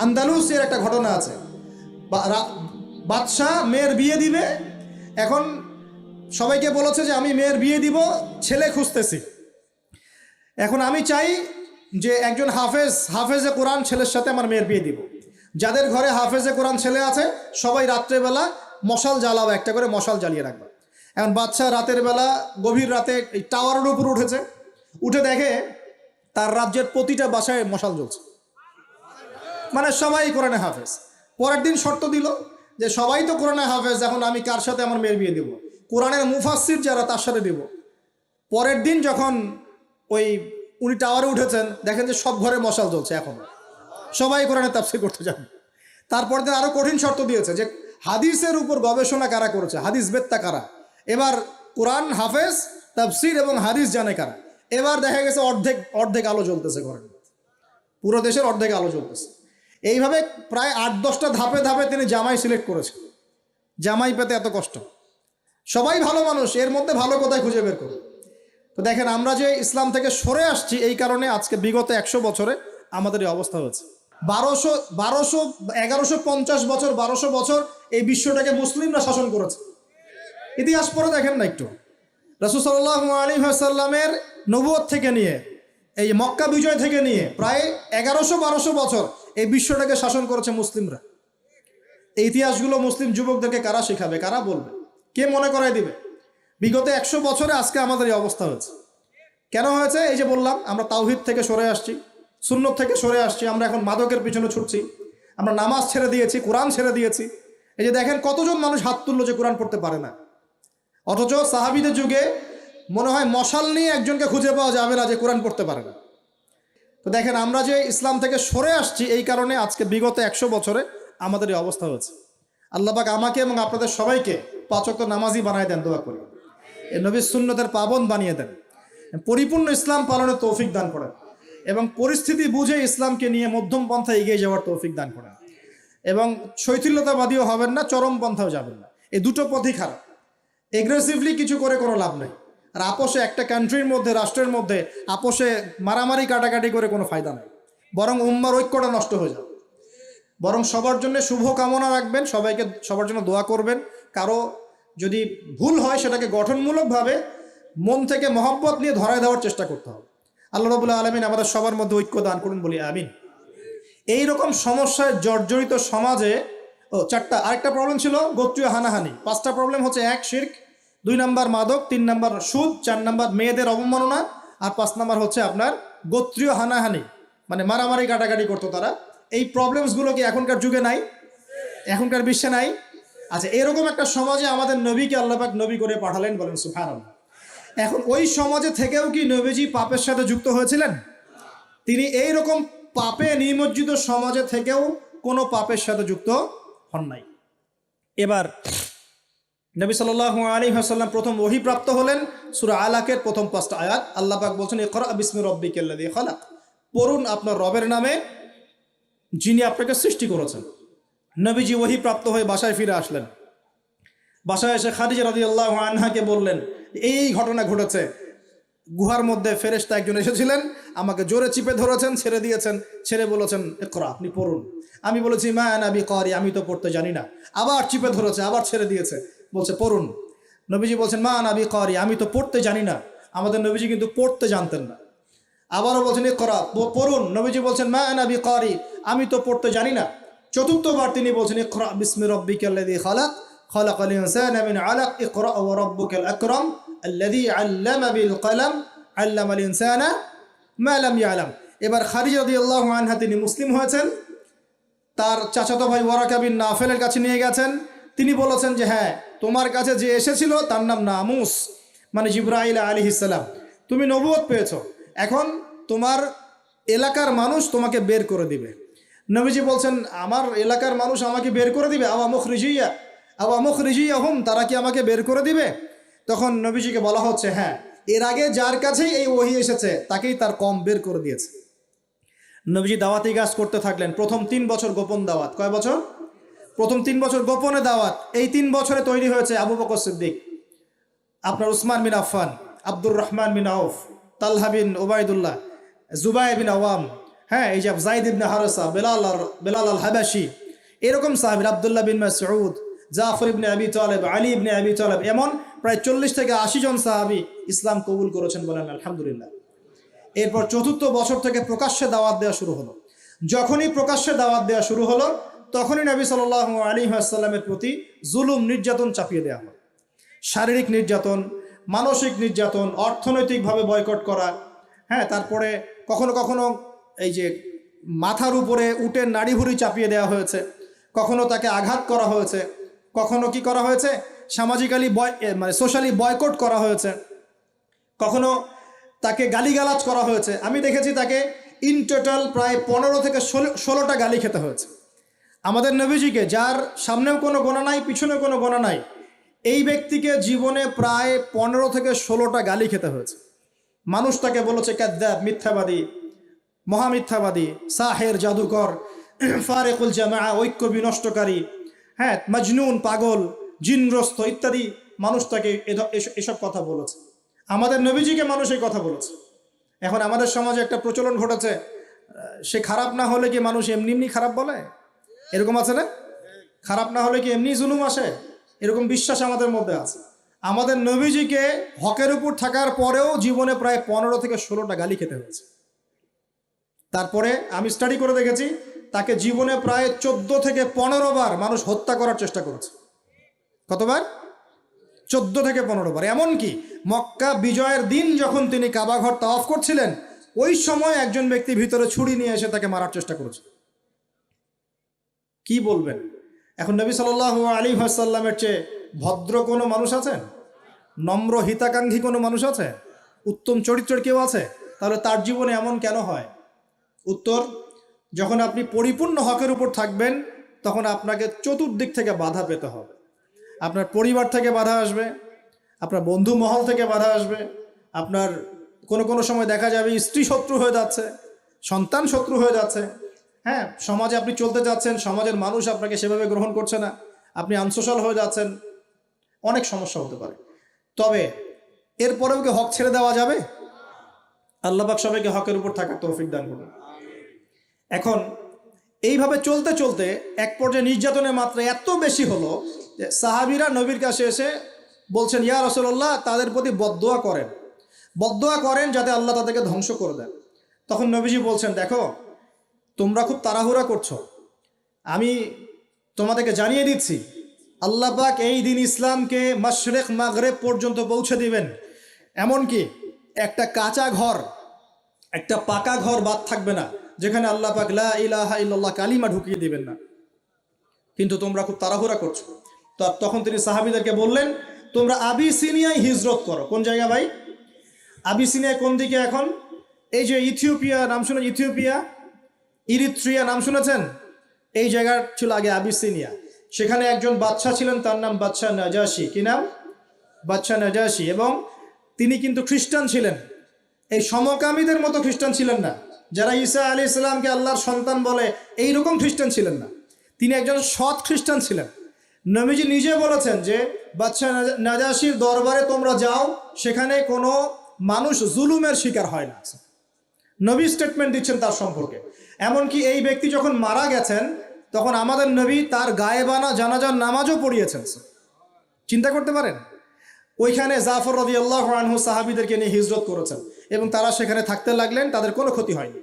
আন্দালুসের একটা ঘটনা আছে। বাদশাহ মেয়ের বিয়ে দিবে। এখন সবাইকে বলেছে যে আমি মেয়ের বিয়ে দিব, ছেলে খুঁজতেছি। এখন আমি চাই যে একজন হাফেজে কোরআন ছেলের সাথে আমার মেয়ের বিয়ে দিব। যাদের ঘরে হাফেজে কোরআন ছেলে আছে সবাই রাত্রেবেলা মশাল জ্বালাবে, একটা করে মশাল জ্বালিয়ে রাখবে। এখন বাদশাহ রাতের বেলা গভীর রাতে এই টাওয়ারের উপর উঠেছে, উঠে দেখে তার রাজ্যের প্রতিটা বাসায় মশাল জ্বলছে, মানে সবাই কোরআনে হাফেজ। পরের দিন শর্ত দিল যে সবাই তো কোরআনে হাফেজ, এখন আমি কার সাথে আমার মেয়ের বিয়ে দেব? কোরআনের মুফাসসির যারা তার সাথে দেব। পরের দিন যখন উনি টাওয়ারে উঠেছেন, দেখেন যে সব ঘরে মশাল জ্বলছে, এখন সবাই কোরআনে তাফসীর করতে যান। তারপর দিন আরো কঠিন শর্ত দিয়েছে যে হাদিসের উপর গবেষণা কারা করেছে, হাদিস বেত্তা কারা, এবার কোরআন হাফেজ, তাফসীর এবং হাদিস জানে কারা। এবার দেখা গেছে অর্ধেক আলো জ্বলতেছে ঘরের, পুরো দেশের অর্ধেক আলো জ্বলতেছে। এইভাবে প্রায় 8-10টা ধাপে ধাপে তিনি জামাই সিলেক্ট করেছেন। জামাই পেতে এত কষ্ট, সবাই ভালো মানুষ, এর মধ্যে ভালো কোথায় খুঁজে বের করুন। তো দেখেন আমরা যে ইসলাম থেকে সরে আসছি, এই কারণে আজকে বিগত 100 বছরে আমাদের এই অবস্থা হয়েছে। 1150 বছর 1200 বছর এই বিশ্বটাকে মুসলিমরা শাসন করেছে। ইতিহাস পড়ে দেখেন না একটু। রাসূল সাল্লাল্লাহু আলাইহি ওয়াসাল্লামের নবুয়ত থেকে নিয়ে এই মক্কা বিজয় থেকে নিয়ে প্রায় 1100-1200 বছর এই বিশ্বটাকে শাসন করেছে মুসলিমরা। এই ইতিহাসগুলো মুসলিম যুবকদেরকে কারা শেখাবে, কারা বলবে, কে মনে করাই দিবে? বিগত 100 বছরে আজকে আমাদের এই অবস্থা হয়েছে। কেন হয়েছে? এই যে বললাম, আমরা তাওহীদ থেকে সরে আসছি, সুন্নত থেকে সরে আসছি, আমরা এখন মাদকের পিছনে ছুটছি, আমরা নামাজ ছেড়ে দিয়েছি, কোরআন ছেড়ে দিয়েছি। এই যে দেখেন কতজন মানুষ হাত তুললো যে কোরআন পড়তে পারে না, অথচ সাহাবীদের যুগে মনে হয় মশাল নিয়ে একজনকে খুঁজে পাওয়া যাবে না যে কোরআন পড়তে পারে না। তো দেখেন আমরা যে ইসলাম থেকে সরে আসছি, এই কারণে আজকে বিগত 100 বছরে আমাদের এই অবস্থা হয়েছে। আল্লাহ পাক আমাকে এবং আপনাদের সবাইকে 5 ওয়াক্ত নামাজি বানায় দেন, দোয়া করি। এই নবীর সুন্নতের পাবন বানিয়ে দেন, পরিপূর্ণ ইসলাম পালনের তৌফিক দান করেন এবং পরিস্থিতি বুঝে ইসলামকে নিয়ে মধ্যম পন্থা এগিয়ে যাওয়ার তৌফিক দান করেন এবং শৈথিল্যতাবাদীও হবেন না, চরম পন্থাও যাবেন না। এই দুটো পথই খারাপ। এগ্রেসিভলি কিছু করে কোনো লাভ নেই। আর আপোষে একটা কান্ট্রির মধ্যে, রাষ্ট্রের মধ্যে আপোষে মারামারি কাটাকাটি করে কোনো ফায়দা নেই, বরং উম্মার ঐক্যটা নষ্ট হয়ে যাবে। বরং সবার জন্য শুভ কামনা রাখবেন, সবাইকে সবার জন্য দোয়া করবেন। কারো যদি ভুল হয় সেটাকে গঠনমূলকভাবে মন থেকে মহব্বত নিয়ে ধরায় দেওয়ার চেষ্টা করতে হবে। আল্লাহ রাব্বুল আলামিন আমাদের সবার মধ্যে ঐক্য দান করুন, বলি আমিন। এইরকম সমস্যায় জর্জরিত সমাজে 4টা, আরেকটা প্রবলেম ছিল গোত্রীয় হানাহানি। 5টা প্রবলেম হচ্ছে: 1 শিরক, 2 নাম্বার মাদক, 3 নাম্বার সুদ, 4 নাম্বার মেয়েদের অবমাননা, আর 5 নাম্বার হচ্ছে আপনার গোত্রীয় হানাহানি, মানে মারামারি কাটাকাটি করতো তারা। এই প্রবলেমসগুলো কি এখনকার যুগে নাই? এখনকার বিশ্বে নাই? আচ্ছা, এরকম একটা সমাজে আমাদের নবীকে আল্লাহ পাক নবী করে পাঠালেন, বলেন সুবহানাল্লাহ। এখন ওই সমাজে থেকেও কি নবীজি পাপের সাথে যুক্ত হয়েছিলেন? তিনি এইরকম পাপে নিমজ্জিত সমাজে থেকেও কোনো পাপের সাথে যুক্ত হন নাই। এবার নবী সাল্লাল্লাহু আলাইহি ওয়াসাল্লাম প্রথম ওহী প্রাপ্ত হলেন সূরা আলাকের প্রথম 5টা আয়াত। আল্লাহ পাক বলছেন, ইকরা বিসমি রাব্বিকাল্লাযী খালাক, পড়ুন আপনার রবের নামে যিনি আপনাকে সৃষ্টি করেছেন। নবীজি ওহী প্রাপ্ত হয়ে বাসায় ফিরে আসলেন। বাসায় এসে খাদিজা রাদিয়াল্লাহু আনহাকে বললেন, এই ঘটনা ঘটেছে, গুহার মধ্যে ফেরেশতা একজন এসেছিলেন, আমাকে জোরে চিপে ধরেছেন, ছেড়ে দিয়েছেন, ছেড়ে বলেছেন ইকরা, আপনি পড়ুন। আমি বলেছি মা আনা বিকারি, আমি তো পড়তে জানি না। আবার চিপে ধরেছে, আবার ছেড়ে দিয়েছে, বলছে পড়ুন। নবীজি বলছেন মা আনা বিকারি, আমি তো পড়তে জানি না। আমাদের নবীজি কিন্তু পড়তে জানতেন না। আবারও বলছেন ইকরা, পড়ুন। নবীজি বলছেন মা আনা বিকারি, আমি তো পড়তে জানি না। চতুর্থবার তিনি বলছেন ইকরা বিসমি রাব্বিকাল্লাযী খালাক, খালাকাল ইনসানা মিন আলাক, ইকরা ওয়া রাব্বুকাল আকরাম আল্লাযী আল্লামা বিল কলম আল্লামাল ইনসানা মা লাম ইয়ালাম। এবার খাদিজা রাদিয়াল্লাহু আনহা তিনি মুসলিম হয়েছেন। তার চাচাতো ভাই ওয়ারাকা বিন নাফেলের কাছে নিয়ে গেছেন। তিনি বলেছেন যে হ্যাঁ, তোমার কাছে যে এসেছিল তার নাম নামুস, মানে জিবরাইল আলাইহিস সালাম। তুমি নবুয়ত পেয়েছো, এখন তোমার এলাকার মানুষ তোমাকে বের করে দিবে। নবীজি বলছেন আমার এলাকার মানুষ আমাকে বের করে দিবে? আওয়া মুখরিজিয়াহুম, তারা কি আমাকে বের করে দিবে? তখন নবীজিকে বলা হচ্ছে হ্যাঁ, এর আগে যার কাছেই এই ওহী এসেছে তাকেই তার কম বের করে দিয়েছে। নবীজি দাওয়াতি কাজ করতে থাকলেন। প্রথম 3 বছর গোপন দাওয়াত। কয় বছর? প্রথম 3 বছর গোপনে দাওয়াত। এই 3 বছরে তৈরি হয়েছে আবু বকর সিদ্দিক, আপনার উসমান বিন আফফান, আব্দুর রহমান বিন আউফ, তালহা বিন উবাইদুল্লাহ, জুবাইর বিন আওয়াম, হ্যাঁ, এই যে জাইদ ইবনে হারেসা, বেলাল আল হাবাসি, এরকম সাহাবী, আব্দুল্লাহ বিন মাসউদ, জাফর ইবনে আবি তালেব, আলী ইবনে আবি তালেব, এমন প্রায় 40 থেকে 80 জন সাহাবী ইসলাম কবুল করেছেন, বলেন আলহামদুলিল্লাহ। এরপর চতুর্থ বছর থেকে প্রকাশ্যে দাওয়াত দেওয়া শুরু হলো। যখনই প্রকাশ্যে দাওয়াত দেওয়া শুরু হলো, তখনই নবী সাল্লাল্লাহু আলাইহি ওয়াসাল্লামের প্রতি জুলুম, নির্যাতন চাপিয়ে দেওয়া হয়। শারীরিক নির্যাতন, মানসিক নির্যাতন, অর্থনৈতিকভাবে বয়কট করা, হ্যাঁ, তারপরে কখনো কখনো এই যে মাথার উপরে উটের নাড়িভুড়ি চাপিয়ে দেওয়া হয়েছে, কখনো তাকে আঘাত করা হয়েছে, কখনো কি করা হয়েছে, সামাজিক্যালি মানে সোশ্যালি বয়কট করা হয়েছে, কখনো তাকে গালিগালাজ করা হয়েছে। আমি দেখেছি তাকে ইন টোটাল প্রায় 15 থেকে 16টা গালি খেতে হয়েছে। আমাদের নবীজিকে, যার সামনেও কোনো গোনা নাই, পিছনেও কোনো গোনা নাই, এই ব্যক্তিকে জীবনে প্রায় 15 থেকে 16টা গালি খেতে হয়েছে। মানুষ তাকে বলেছে কাযযাব, মিথ্যাবাদী, মহামিথ্যাবাদী, সাহের, জাদুকর, ফারেকুল জামা, ঐক্য বিনষ্টকারী, হ্যাঁ, মজনুন, পাগল, জিনগ্রস্ত ইত্যাদি মানুষ তাকে এসব কথা বলেছে। আমাদের নবীজিকে মানুষ এই কথা বলেছে। এখন আমাদের সমাজে একটা প্রচলন ঘটেছে, সে খারাপ না হলে কি মানুষ এমনি এমনি খারাপ বলে? এরকম আছে না? খারাপ না হলে কি এমনি জুলুম আসে? এরকম বিশ্বাস আমাদের মধ্যে আছে। আমাদের নবীজিকে হকের উপর থাকার পরেও জীবনে প্রায় 15 থেকে 16টা গালি খেতে হয়েছে। তারপরে আমি স্টাডি করে দেখেছি, তাকে জীবনে প্রায় 14 থেকে 15 বার মানুষ হত্যা করার চেষ্টা করেছে। কতবার? 14 থেকে 15 বার। এমনকি মক্কা বিজয়ের দিন যখন তিনি কাবা ঘর তাওয়াফ করছিলেন, ওই সময় একজন ব্যক্তি ভিতরে ছুরি নিয়ে এসে তাকে মারার চেষ্টা করেছে। কি বলবেন? এখন নবী সাল্লাল্লাহু আলাইহি ওয়াসাল্লামের চেয়ে ভদ্র কোনো মানুষ আছেন? নম্র হিতাকাঙ্ক্ষী কোনো মানুষ আছে? উত্তম চরিত্রের কেউ আছে? তাহলে তার জীবনে এমন কেন হয়? উত্তর, যখন আপনি পরিপূর্ণ হকের উপর থাকবেন, তখন আপনাকে চতুর্দিক থেকে বাধা পেতে হবে। আপনার পরিবার থেকে বাধা আসবে, আপনার বন্ধু মহল থেকে বাধা আসবে, আপনার কোনো সময় দেখা যাবে স্ত্রী শত্রু হয়ে যাচ্ছে, সন্তান শত্রু হয়ে যাচ্ছে, হ্যাঁ, সমাজে আপনি চলতে যাচ্ছেন, সমাজের মানুষ আপনাকে সেভাবে গ্রহণ করছে না, আপনি আনসোশ্যাল হয়ে যাচ্ছেন, অনেক সমস্যা হতে পারে। তবে এরপরেও কি হক ছেড়ে দেওয়া যাবে? আল্লাহ পাক সবাইকে হকের উপর থাকার তৌফিক দান করুন। এখন এইভাবে চলতে চলতে এক পর্যায়ে নির্যাতনের মাত্রা এত বেশি হলো যে সাহাবীরা নবীর কাছে এসে বলছেন, ইয়া রাসূলুল্লাহ, তাদের প্রতি বদদোয়া করেন যাতে আল্লাহ তাদেরকে ধ্বংস করে দেন। তখন নবীজি বলছেন, দেখো, তোমরা খুব তাড়াহুড়া করছো, আমি তোমাদেরকে জানিয়ে দিচ্ছি, আল্লাহ পাক এই দিন ইসলামকে মাশরিক মাগরিব পর্যন্ত পৌঁছে দিবেন। এমনকি একটা কাঁচা ঘর, একটা পাকা ঘর বাদ থাকবে না যেখানে আল্লাহ পাক লা ইলাহা ইল্লাল্লাহ কালিমা ঢুকিয়ে দিবেন না। কিন্তু তোমরা খুব তাড়াহুড়া করছো। তো তখন তিনি সাহাবীদেরকে বললেন, তোমরা আবিসিনিয়ায় হিজরত করো। কোন জায়গা ভাই? আবিসিনিয়া কোন দিকে এখন? এই যে ইথিওপিয়া নাম শুনে, ইথিওপিয়া, ইরিত্রিয়া নাম শুনেছেন? এই জায়গা ছিল আগে আবিসিনিয়া। সেখানে একজন বাদশাহ ছিলেন, তার নাম বাদশাহ নাজাশি। কি নাম? বাদশাহ নাজাশি। এবং তিনি কিন্তু খ্রিস্টান ছিলেন। এই সমকামীদের মতো খ্রিস্টান ছিলেন না, যারা ঈসা আলাইহিস সালামকে আল্লাহর সন্তান বলে এইরকম খ্রিস্টান ছিলেন না। তিনি একজন সৎ খ্রিস্টান ছিলেন। নবীজি নিজে বলেছেন যে বাদশাহ নাজাশির দরবারে তোমরা যাও, সেখানে কোনো মানুষ জুলুমের শিকার হয় না। নবী স্টেটমেন্ট দিচ্ছেন তার সম্পর্কে। এমনকি এই ব্যক্তি যখন মারা গেছেন, তখন আমাদের নবী তার গায়েবানা জানাজার নামাজও পড়িয়েছেন। চিন্তা করতে পারেন? ওইখানে জাফর রাদিয়াল্লাহু আনহু সাহাবীদেরকে নিয়ে হিজরত করেছেন এবং তারা সেখানে থাকতে লাগলেন, তাদের কোনো ক্ষতি হয়নি।